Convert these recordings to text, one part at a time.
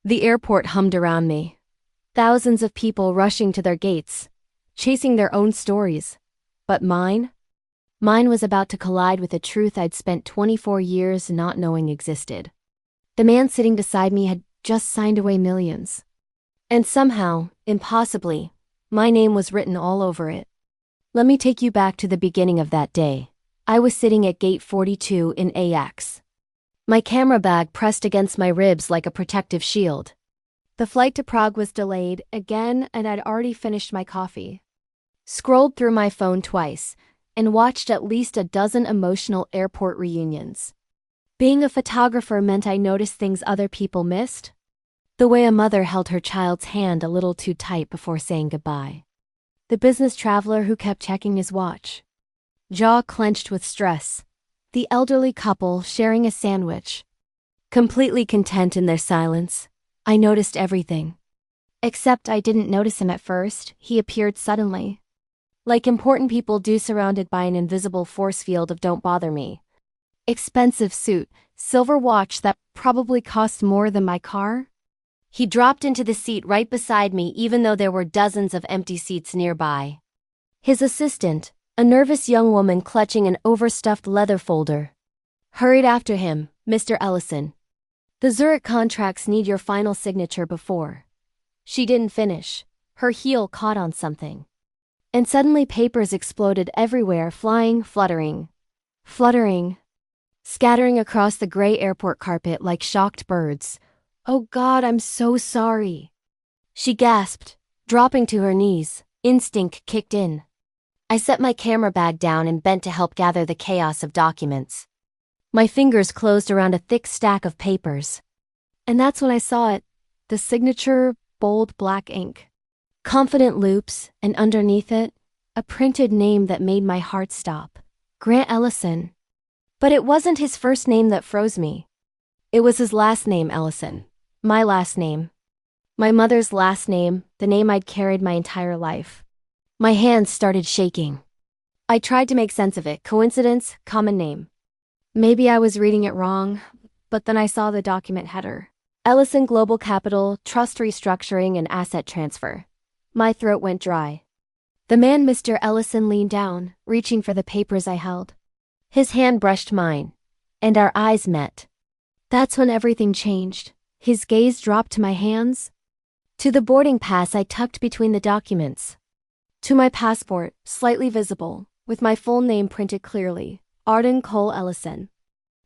The airport hummed around me. Thousands of people rushing to their gates, chasing their own stories. But mine? Mine was about to collide with a truth I'd spent 24 years not knowing existed. The man sitting beside me had just signed away millions. And somehow, impossibly, my name was written all over it. Let me take you back to the beginning of that day. I was sitting at gate 42 in AX. My camera bag pressed against my ribs like a protective shield. The flight to Prague was delayed again, and I'd already finished my coffee. Scrolled through my phone twice and watched at least a dozen emotional airport reunions. Being a photographer meant I noticed things other people missed. The way a mother held her child's hand a little too tight before saying goodbye. The business traveler who kept checking his watch. Jaw clenched with stress. The elderly couple sharing a sandwich. Completely content in their silence, I noticed everything. Except I didn't notice him at first. He appeared suddenly. Like important people do, surrounded by an invisible force field of "don't bother me." Expensive suit, silver watch that probably cost more than my car. He dropped into the seat right beside me even though there were dozens of empty seats nearby. His assistant, a nervous young woman clutching an overstuffed leather folder, hurried after him. "Mr. Ellison, the Zurich contracts need your final signature before." She didn't finish. Her heel caught on something. And suddenly papers exploded everywhere, flying, fluttering, scattering across the gray airport carpet like shocked birds. "Oh God, I'm so sorry," she gasped, dropping to her knees. Instinct kicked in. I set my camera bag down and bent to help gather the chaos of documents. My fingers closed around a thick stack of papers. And that's when I saw it. The signature, bold black ink. Confident loops, and underneath it, a printed name that made my heart stop. Grant Ellison. But it wasn't his first name that froze me. It was his last name, Ellison. My last name. My mother's last name, the name I'd carried my entire life. My hands started shaking. I tried to make sense of it. Coincidence, common name. Maybe I was reading it wrong, but then I saw the document header. Ellison Global Capital, Trust Restructuring and Asset Transfer. My throat went dry. The man, Mr. Ellison, leaned down, reaching for the papers I held. His hand brushed mine, and our eyes met. That's when everything changed. His gaze dropped to my hands, to the boarding pass I tucked between the documents, to my passport, slightly visible, with my full name printed clearly, Arden Cole Ellison.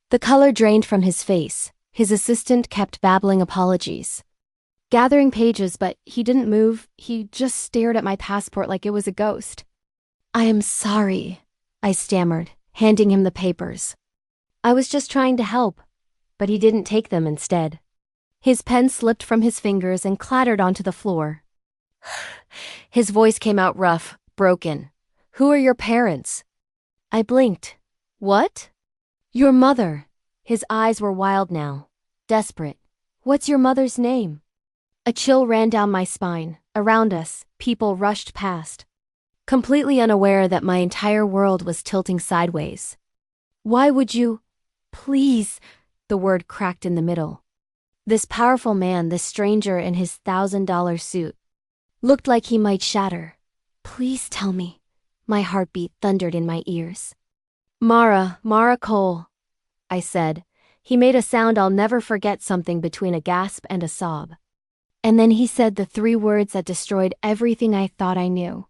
The color drained from his face. His assistant kept babbling apologies, gathering pages, but he didn't move. He just stared at my passport like it was a ghost. "I am sorry," I stammered, handing him the papers. I was just trying to help, but he didn't take them instead. His pen slipped from his fingers and clattered onto the floor. His voice came out rough, broken. "Who are your parents?" I blinked. "What?" "Your mother." His eyes were wild now, desperate. "What's your mother's name?" A chill ran down my spine. Around us, people rushed past, completely unaware that my entire world was tilting sideways. "Why would you?" "Please," the word cracked in the middle. This powerful man, this stranger in his $1,000 suit, looked like he might shatter. "Please tell me." My heartbeat thundered in my ears. Mara Cole," I said. He made a sound I'll never forget, something between a gasp and a sob. And then he said the three words that destroyed everything I thought I knew.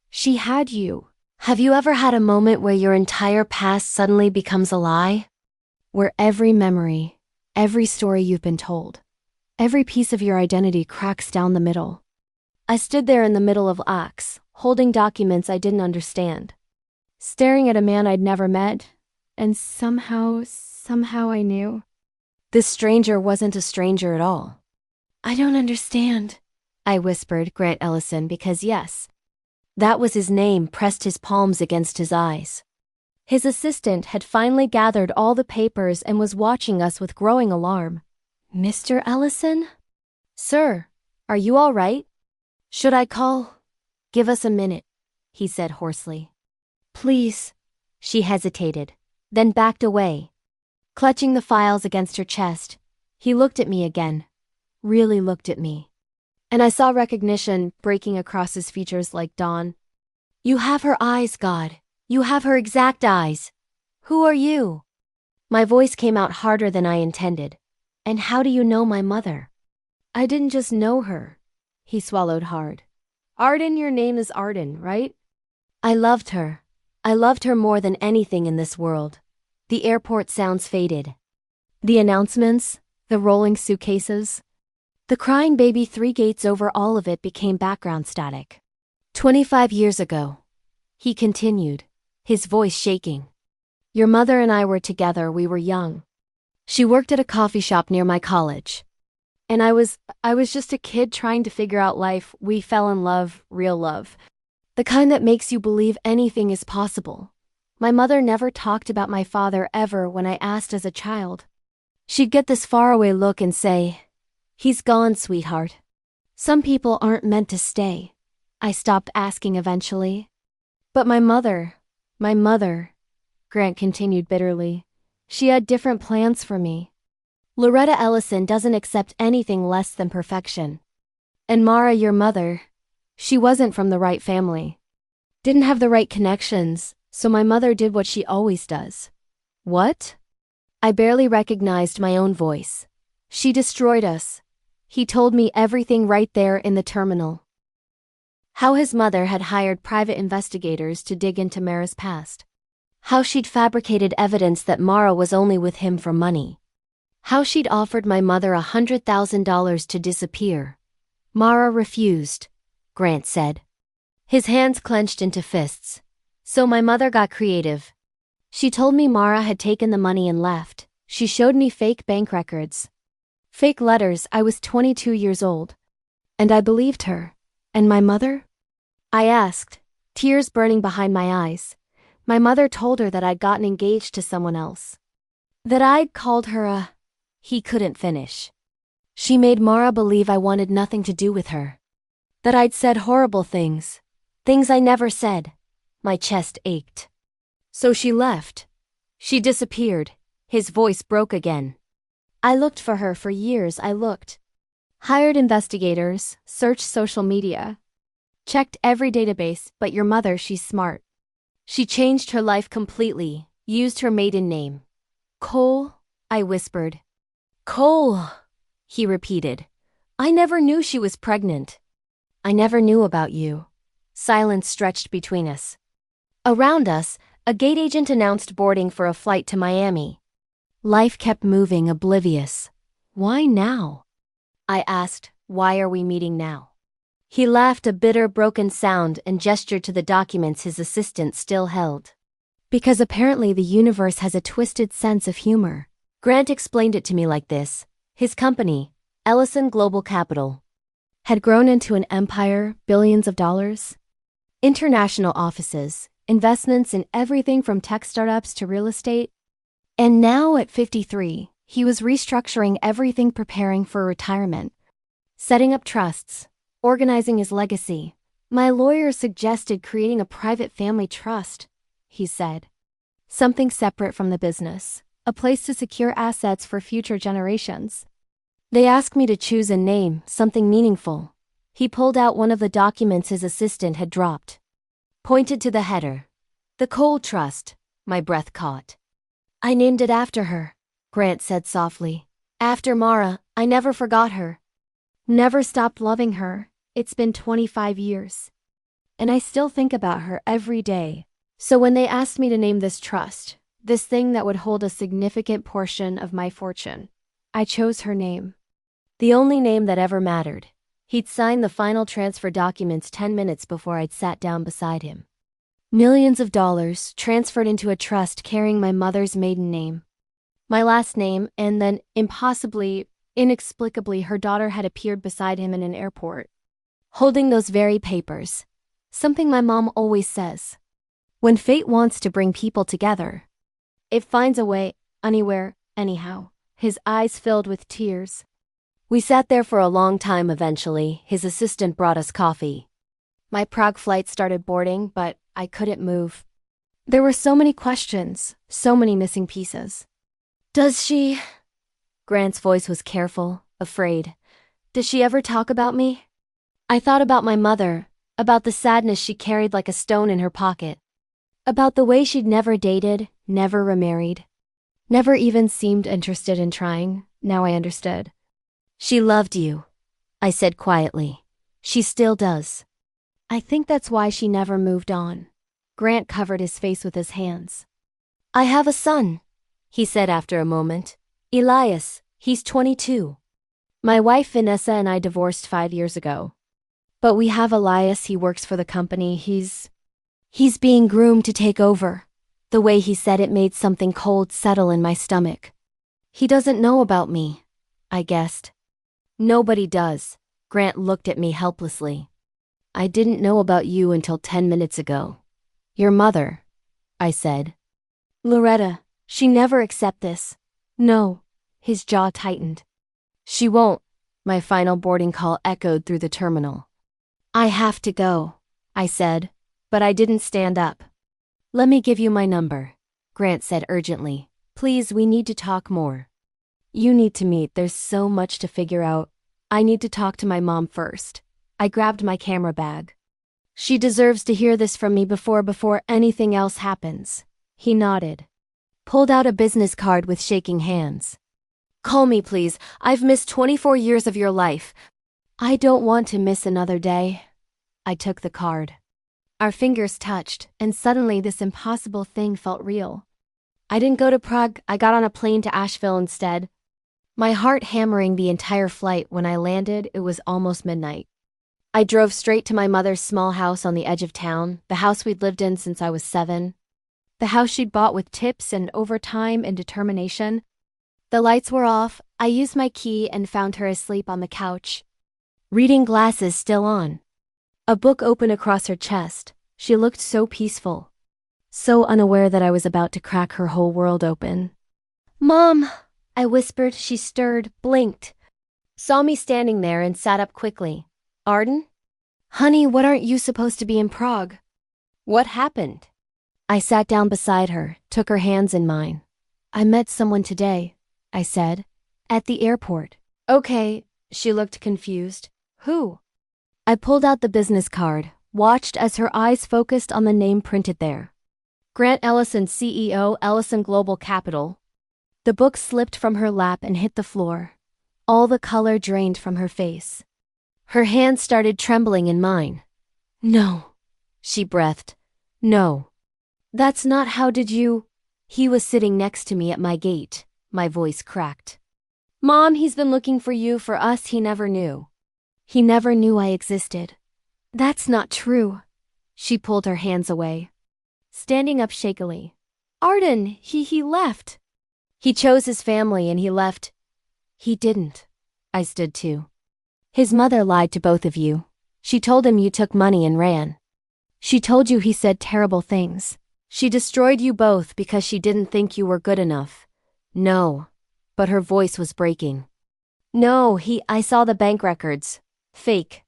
"She had you." Have you ever had a moment where your entire past suddenly becomes a lie? Where every memory, every story you've been told, every piece of your identity cracks down the middle. I stood there in the middle of AX, holding documents I didn't understand, staring at a man I'd never met, and somehow I knew. This stranger wasn't a stranger at all. "I don't understand," I whispered. "Grant Ellison," because yes, that was his name, pressed his palms against his eyes. His assistant had finally gathered all the papers and was watching us with growing alarm. "Mr. Ellison?" "Sir, are you all right? Should I call?" "Give us a minute," he said hoarsely. "Please." She hesitated, then backed away, clutching the files against her chest. He looked at me again. really looked at me. And I saw recognition breaking across his features like dawn. You have her eyes, God. You have her exact eyes. Who are you? My voice came out harder than I intended. And how do you know my mother? I didn't just know her. He swallowed hard. Arden, your name is Arden, right? I loved her. I loved her more than anything in this world. The airport sounds faded. The announcements, the rolling suitcases. The crying baby 3 gates over all of it became background static. 25 years ago. He continued, his voice shaking. Your mother and I were together, we were young. She worked at a coffee shop near my college. And I was just a kid trying to figure out life. We fell in love, real love. The kind that makes you believe anything is possible. My mother never talked about my father ever when I asked as a child. She'd get this faraway look and say, he's gone, sweetheart. Some people aren't meant to stay. I stopped asking eventually. But my mother, Grant continued bitterly. She had different plans for me. Loretta Ellison doesn't accept anything less than perfection. And Mara, your mother, she wasn't from the right family. Didn't have the right connections, so my mother did what she always does. What? I barely recognized my own voice. She destroyed us. He told me everything right there in the terminal. How his mother had hired private investigators to dig into Mara's past. How she'd fabricated evidence that Mara was only with him for money. How she'd offered my mother $100,000 to disappear. Mara refused, Grant said. His hands clenched into fists. So my mother got creative. She told me Mara had taken the money and left. She showed me fake bank records. Fake letters. I was 22 years old. And I believed her. And my mother? I asked, tears burning behind my eyes. My mother told her that I'd gotten engaged to someone else. That I'd called her a... He couldn't finish. She made Mara believe I wanted nothing to do with her. That I'd said horrible things. Things I never said. My chest ached. So she left. She disappeared. His voice broke again. I looked for her for years. I looked. Hired investigators, searched social media. Checked every database, but your mother, she's smart. She changed her life completely, used her maiden name. Cole, I whispered. Cole, he repeated. I never knew she was pregnant. I never knew about you. Silence stretched between us. Around us, a gate agent announced boarding for a flight to Miami. Life kept moving, oblivious. Why now? I asked, why are we meeting now? He laughed, a bitter, broken sound, and gestured to the documents his assistant still held. Because apparently the universe has a twisted sense of humor. Grant explained it to me like this. His company, Ellison Global Capital, had grown into an empire, billions of dollars. International offices, investments in everything from tech startups to real estate. And now at 53, he was restructuring everything, preparing for retirement. Setting up trusts. Organizing his legacy. My lawyer suggested creating a private family trust, he said. Something separate from the business. A place to secure assets for future generations. They asked me to choose a name, something meaningful. He pulled out one of the documents his assistant had dropped. Pointed to the header. The Cole Trust. My breath caught. I named it after her, Grant said softly. After Mara, I never forgot her. Never stopped loving her. It's been 25 years. And I still think about her every day. So when they asked me to name this trust, this thing that would hold a significant portion of my fortune, I chose her name. The only name that ever mattered. He'd signed the final transfer documents 10 minutes before I'd sat down beside him. Millions of dollars transferred into a trust carrying my mother's maiden name. My last name, and then, inexplicably, her daughter had appeared beside him in an airport. Holding those very papers. Something my mom always says. When fate wants to bring people together, it finds a way, anywhere, anyhow. His eyes filled with tears. We sat there for a long time. Eventually, his assistant brought us coffee. My Prague flight started boarding, but I couldn't move. There were so many questions, so many missing pieces. Does she... Grant's voice was careful, afraid. Does she ever talk about me? I thought about my mother, about the sadness she carried like a stone in her pocket, about the way she'd never dated, never remarried, never even seemed interested in trying. Now I understood. She loved you, I said quietly. She still does. I think that's why she never moved on. Grant covered his face with his hands. I have a son, he said after a moment. Elias, he's 22. My wife Vanessa and I divorced 5 years ago. But we have Elias, he works for the company, he's being groomed to take over. The way he said it made something cold settle in my stomach. He doesn't know about me, I guessed. Nobody does. Grant looked at me helplessly. I didn't know about you until 10 minutes ago. Your mother, I said. Loretta, she never accept this. No, his jaw tightened. She won't, my final boarding call echoed through the terminal. I have to go, I said, but I didn't stand up. Let me give you my number, Grant said urgently. Please, we need to talk more. You need to meet, there's so much to figure out. I need to talk to my mom first. I grabbed my camera bag. She deserves to hear this from me before anything else happens. He nodded. Pulled out a business card with shaking hands. Call me please, I've missed 24 years of your life. I don't want to miss another day. I took the card. Our fingers touched, and suddenly this impossible thing felt real. I didn't go to Prague, I got on a plane to Asheville instead. My heart hammering the entire flight. When I landed, it was almost midnight. I drove straight to my mother's small house on the edge of town, the house we'd lived in since I was 7. The house she'd bought with tips and overtime and determination. The lights were off, I used my key and found her asleep on the couch. Reading glasses still on. A book open across her chest. She looked so peaceful. So unaware that I was about to crack her whole world open. Mom, I whispered. She stirred, blinked. Saw me standing there and sat up quickly. Arden? Honey, what aren't you supposed to be in Prague? What happened? I sat down beside her, took her hands in mine. I met someone today, I said. At the airport. Okay, she looked confused. Who? I pulled out the business card, watched as her eyes focused on the name printed there. Grant Ellison, CEO, Ellison Global Capital. The book slipped from her lap and hit the floor. All the color drained from her face. Her hand started trembling in mine. No, she breathed. No. That's not how did you... He was sitting next to me at my gate. My voice cracked. Mom, he's been looking for you, for us, he never knew. He never knew I existed. That's not true. She pulled her hands away. Standing up shakily. Arden, he left. He chose his family and he left. He didn't. I stood too. His mother lied to both of you. She told him you took money and ran. She told you he said terrible things. She destroyed you both because she didn't think you were good enough. No. But her voice was breaking. No, I saw the bank records. Fake.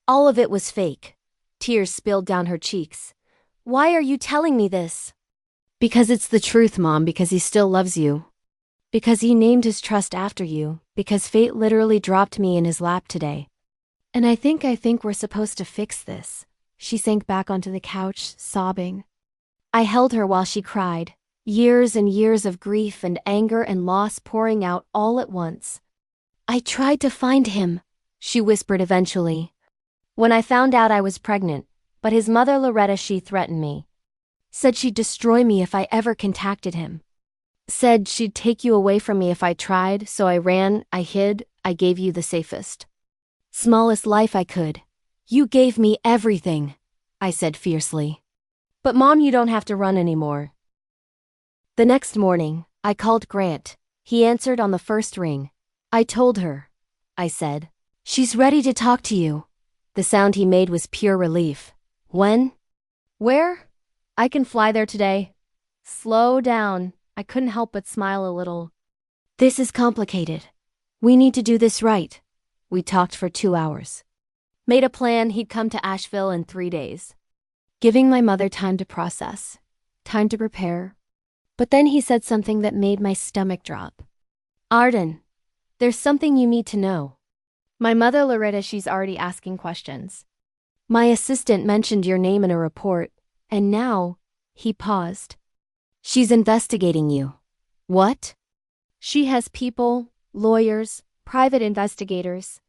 All of it was fake. Tears spilled down her cheeks. Why are you telling me this? Because it's the truth, Mom, because he still loves you. Because he named his trust after you, because fate literally dropped me in his lap today. And I think we're supposed to fix this. She sank back onto the couch, sobbing. I held her while she cried, years and years of grief and anger and loss pouring out all at once. I tried to find him, she whispered eventually. When I found out I was pregnant, but his mother Loretta, she threatened me. Said she'd destroy me if I ever contacted him. Said she'd take you away from me if I tried, so I ran, I hid, I gave you the safest, smallest life I could. You gave me everything, I said fiercely. But Mom, you don't have to run anymore. The next morning, I called Grant. He answered on the first ring. I told her, I said. She's ready to talk to you. The sound he made was pure relief. When? Where? I can fly there today. Slow down. I couldn't help but smile a little. This is complicated. We need to do this right. We talked for 2 hours. Made a plan he'd come to Asheville in 3 days. Giving my mother time to process, time to prepare. But then he said something that made my stomach drop. Arden, there's something you need to know. My mother Loretta, she's already asking questions. My assistant mentioned your name in a report, and now, he paused. She's investigating you. What? She has people, lawyers, private investigators.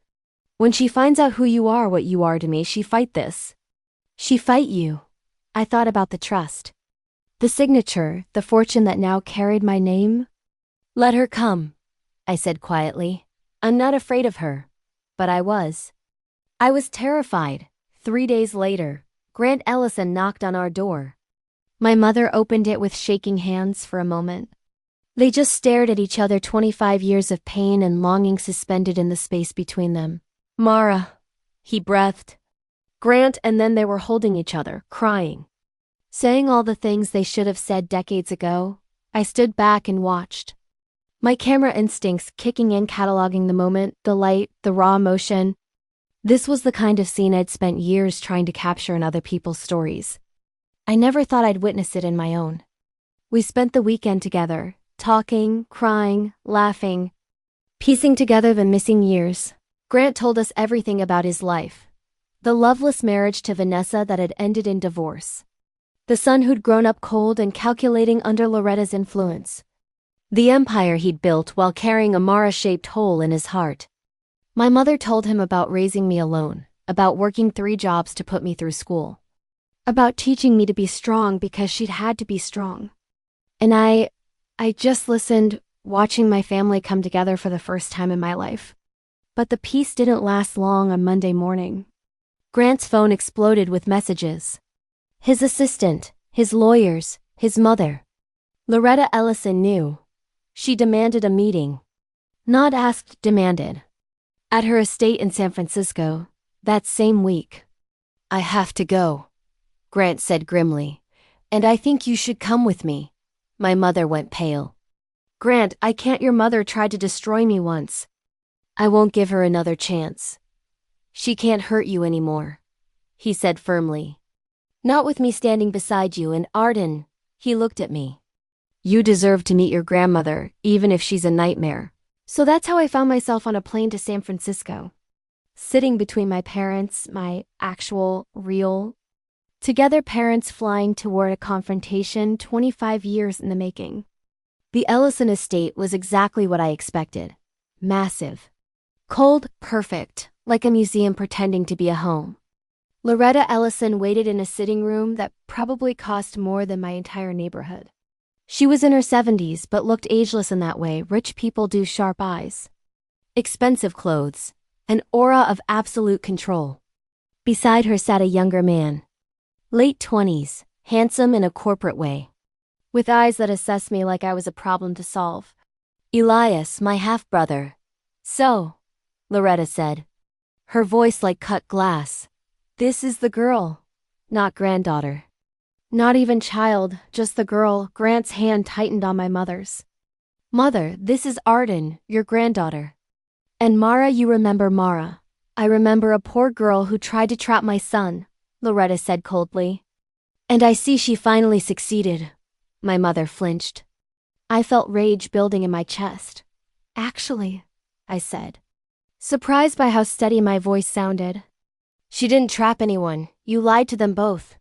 When she finds out who you are, what you are to me, she fight this. She fight you. I thought about the trust. The signature, the fortune that now carried my name. Let her come, I said quietly. I'm not afraid of her. But I was. I was terrified. 3 days later, Grant Ellison knocked on our door. My mother opened it with shaking hands for a moment. They just stared at each other, 25 years of pain and longing suspended in the space between them. Mara, he breathed. Grant, and then they were holding each other, crying. Saying all the things they should have said decades ago. I stood back and watched. My camera instincts kicking in, cataloging the moment, the light, the raw emotion. This was the kind of scene I'd spent years trying to capture in other people's stories. I never thought I'd witness it in my own. We spent the weekend together, talking, crying, laughing, piecing together the missing years. Grant told us everything about his life. The loveless marriage to Vanessa that had ended in divorce. The son who'd grown up cold and calculating under Loretta's influence. The empire he'd built while carrying a Mara-shaped hole in his heart. My mother told him about raising me alone, about working 3 jobs to put me through school. About teaching me to be strong because she'd had to be strong. And I just listened, watching my family come together for the first time in my life. But the peace didn't last long on Monday morning. Grant's phone exploded with messages. His assistant, his lawyers, his mother. Loretta Ellison knew. She demanded a meeting. Not asked, demanded. At her estate in San Francisco, that same week. I have to go, Grant said grimly. And I think you should come with me. My mother went pale. Grant, I can't. Your mother tried to destroy me once. I won't give her another chance. She can't hurt you anymore, he said firmly. Not with me standing beside you. And Arden, he looked at me. You deserve to meet your grandmother, even if she's a nightmare. So that's how I found myself on a plane to San Francisco. Sitting between my parents, my actual, real, together parents flying toward a confrontation 25 years in the making. The Ellison estate was exactly what I expected. Massive. Cold, perfect, like a museum pretending to be a home. Loretta Ellison waited in a sitting room that probably cost more than my entire neighborhood. She was in her 70s but looked ageless in that way rich people do, sharp eyes. Expensive clothes. An aura of absolute control. Beside her sat a younger man. Late 20s, handsome in a corporate way. With eyes that assessed me like I was a problem to solve. Elias, my half-brother. So, Loretta said. Her voice like cut glass. This is the girl. Not granddaughter. Not even child, just the girl. Grant's hand tightened on my mother's. Mother, this is Arden, your granddaughter. And Mara, you remember Mara. I remember a poor girl who tried to trap my son, Loretta said coldly. And I see she finally succeeded. My mother flinched. I felt rage building in my chest. Actually, I said, surprised by how steady my voice sounded. She didn't trap anyone. You lied to them both.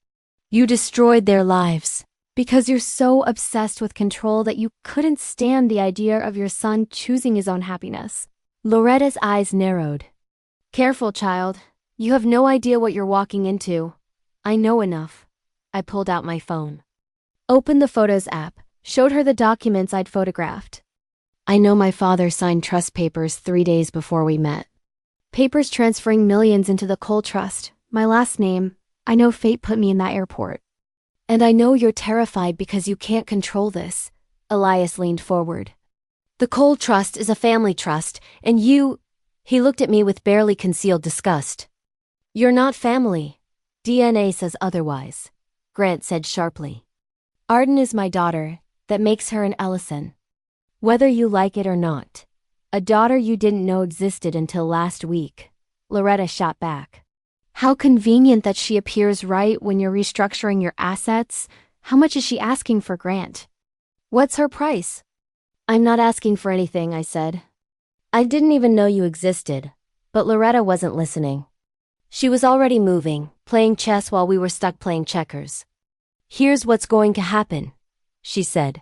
You destroyed their lives. Because you're so obsessed with control that you couldn't stand the idea of your son choosing his own happiness. Loretta's eyes narrowed. Careful, child. You have no idea what you're walking into. I know enough. I pulled out my phone. Opened the Photos app, showed her the documents I'd photographed. I know my father signed trust papers 3 days before we met. Papers transferring millions into the Cole Trust, my last name. I know fate put me in that airport. And I know you're terrified because you can't control this. Elias leaned forward. The Cole Trust is a family trust, and you... He looked at me with barely concealed disgust. You're not family. DNA says otherwise, Grant said sharply. Arden is my daughter, that makes her an Ellison. Whether you like it or not. A daughter you didn't know existed until last week. Loretta shot back. How convenient that she appears right when you're restructuring your assets. How much is she asking for Grant? What's her price? I'm not asking for anything, I said. I didn't even know you existed. But Loretta wasn't listening. She was already moving, playing chess while we were stuck playing checkers. "Here's what's going to happen," she said.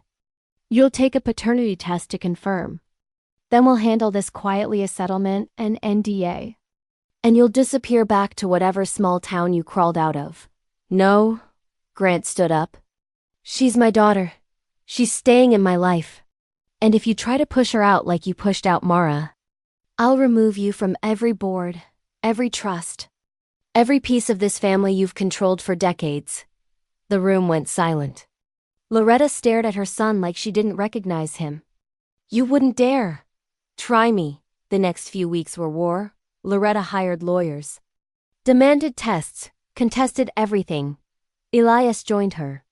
"You'll take a paternity test to confirm. Then we'll handle this quietly as settlement and NDA. And you'll disappear back to whatever small town you crawled out of." "No," Grant stood up. "She's my daughter. She's staying in my life. And if you try to push her out like you pushed out Mara, I'll remove you from every board, every trust, every piece of this family you've controlled for decades." The room went silent. Loretta stared at her son like she didn't recognize him. "You wouldn't dare. Try me." The next few weeks were war. Loretta hired lawyers, demanded tests, contested everything. Elias joined her,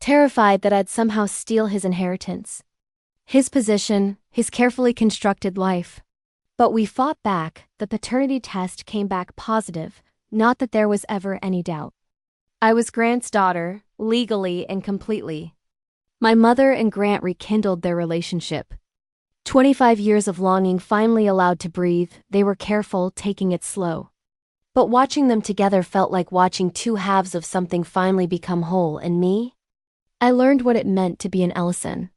terrified that I'd somehow steal his inheritance, his position, his carefully constructed life. But we fought back. The paternity test came back positive, not that there was ever any doubt. I was Grant's daughter, legally and completely. My mother and Grant rekindled their relationship. 25 years of longing finally allowed to breathe. They were careful, taking it slow. But watching them together felt like watching two halves of something finally become whole. And me? I learned what it meant to be an Ellison.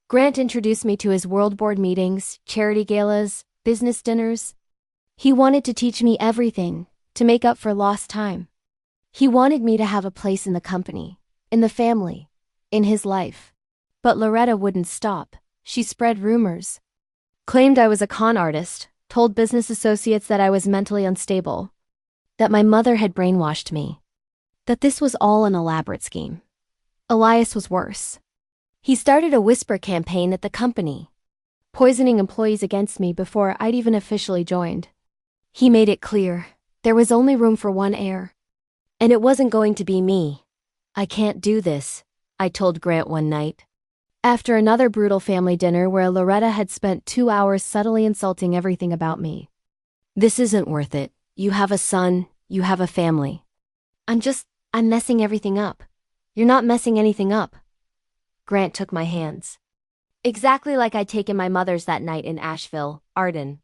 Grant introduced me to his world board meetings, charity galas, business dinners. He wanted to teach me everything, to make up for lost time. He wanted me to have a place in the company, in the family, in his life. But Loretta wouldn't stop. She spread rumors, claimed I was a con artist, told business associates that I was mentally unstable, that my mother had brainwashed me, that this was all an elaborate scheme. Elias was worse. He started a whisper campaign at the company, poisoning employees against me before I'd even officially joined. He made it clear there was only room for one heir, and it wasn't going to be me. "I can't do this," I told Grant one night, after another brutal family dinner where Loretta had spent 2 hours subtly insulting everything about me. "This isn't worth it. You have a son, you have a family. I'm messing everything up." "You're not messing anything up." Grant took my hands. Exactly like I'd taken my mother's that night in Asheville, Arden.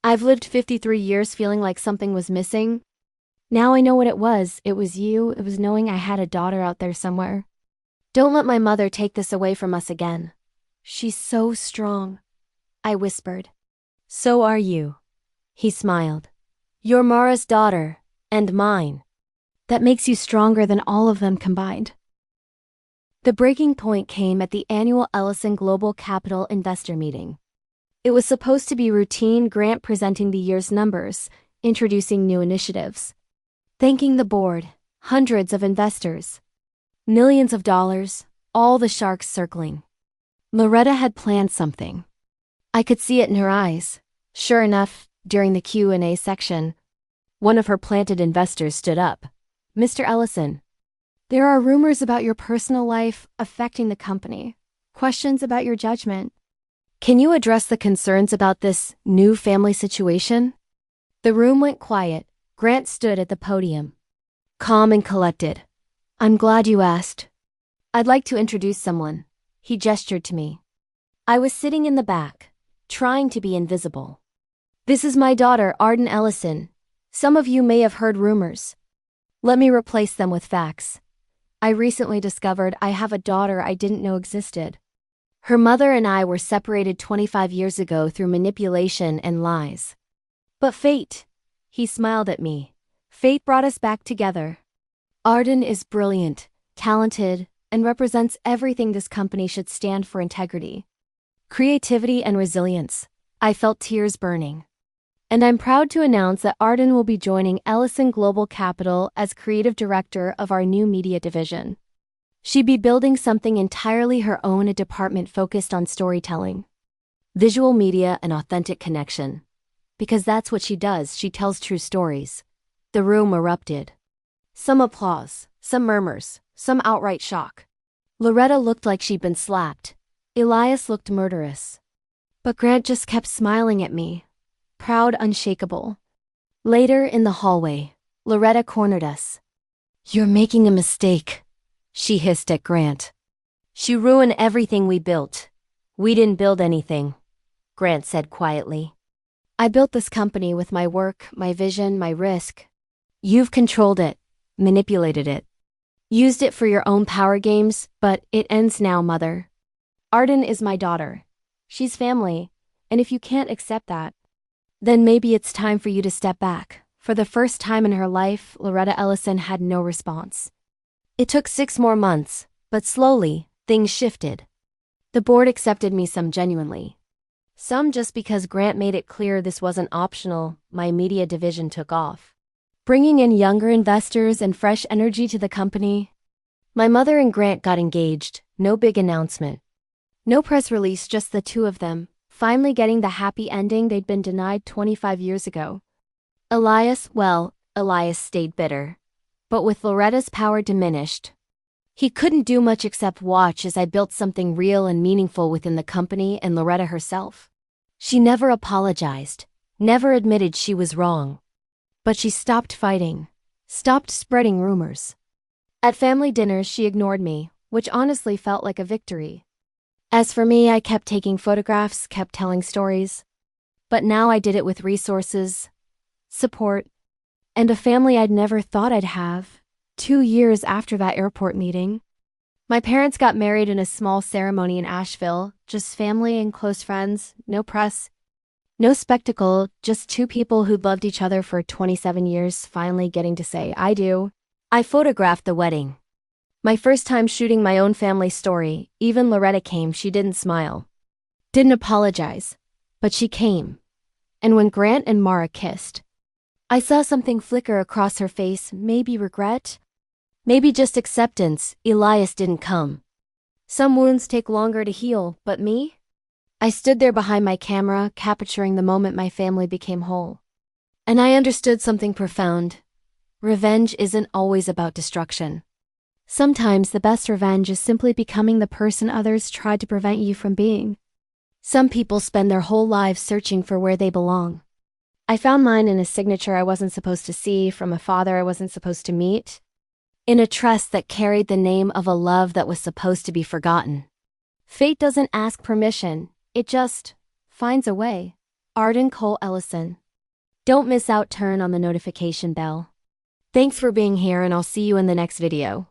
"I've lived 53 years feeling like something was missing. Now I know what it was. It was you. It was knowing I had a daughter out there somewhere. Don't let my mother take this away from us again. She's so strong," I whispered. "So are you." He smiled. "You're Mara's daughter, and mine. That makes you stronger than all of them combined." The breaking point came at the annual Ellison Global Capital Investor Meeting. It was supposed to be routine. Grant presenting the year's numbers, introducing new initiatives, thanking the board, hundreds of investors, millions of dollars, all the sharks circling. Loretta had planned something. I could see it in her eyes. Sure enough, during the Q&A section, one of her planted investors stood up. "Mr. Ellison, there are rumors about your personal life affecting the company. Questions about your judgment. Can you address the concerns about this new family situation?" The room went quiet. Grant stood at the podium, calm and collected. "I'm glad you asked. I'd like to introduce someone." He gestured to me. I was sitting in the back, trying to be invisible. "This is my daughter, Arden Ellison. Some of you may have heard rumors. Let me replace them with facts. I recently discovered I have a daughter I didn't know existed. Her mother and I were separated 25 years ago through manipulation and lies. But fate," he smiled at me, "fate brought us back together. Arden is brilliant, talented, and represents everything this company should stand for: integrity, creativity, and resilience." I felt tears burning. "And I'm proud to announce that Arden will be joining Ellison Global Capital as creative director of our new media division. She'd be building something entirely her own, a department focused on storytelling, visual media, and authentic connection. Because that's what she does. She tells true stories." The room erupted. Some applause, some murmurs, some outright shock. Loretta looked like she'd been slapped. Elias looked murderous. But Grant just kept smiling at me, proud, unshakable. Later in the hallway, Loretta cornered us. "You're making a mistake," she hissed at Grant. "She ruined everything we built." "We didn't build anything," Grant said quietly. I built this company with my work, my vision, my risk. You've controlled it, manipulated it, used it for your own power games, but it ends now, Mother. Arden is my daughter. She's family, and if you can't accept that, then maybe it's time for you to step back. For the first time in her life, Loretta Ellison had no response. It took 6 more months, but slowly, things shifted. The board accepted me, some genuinely. Some just because Grant made it clear this wasn't optional. My media division took off, bringing in younger investors and fresh energy to the company. My mother and Grant got engaged, no big announcement. No press release, just the two of them, finally getting the happy ending they'd been denied 25 years ago. Elias stayed bitter. But with Loretta's power diminished, he couldn't do much except watch as I built something real and meaningful within the company and Loretta herself. She never apologized, never admitted she was wrong. But she stopped fighting, stopped spreading rumors. At family dinners, she ignored me, which honestly felt like a victory. As for me, I kept taking photographs, kept telling stories. But now I did it with resources, support, and a family I'd never thought I'd have. 2 years after that airport meeting, my parents got married in a small ceremony in Asheville, just family and close friends, no press, no spectacle, just two people who'd loved each other for 27 years finally getting to say, I do. I photographed the wedding. My first time shooting my own family story. Even Loretta came. She didn't smile, didn't apologize, but she came. And when Grant and Mara kissed, I saw something flicker across her face, maybe regret, maybe just acceptance. Elias didn't come. Some wounds take longer to heal, but me? I stood there behind my camera, capturing the moment my family became whole. And I understood something profound. Revenge isn't always about destruction. Sometimes the best revenge is simply becoming the person others tried to prevent you from being. Some people spend their whole lives searching for where they belong. I found mine in a signature I wasn't supposed to see, from a father I wasn't supposed to meet, in a trust that carried the name of a love that was supposed to be forgotten. Fate doesn't ask permission, it just finds a way. Arden Cole Ellison. Don't miss out, turn on the notification bell. Thanks for being here, and I'll see you in the next video.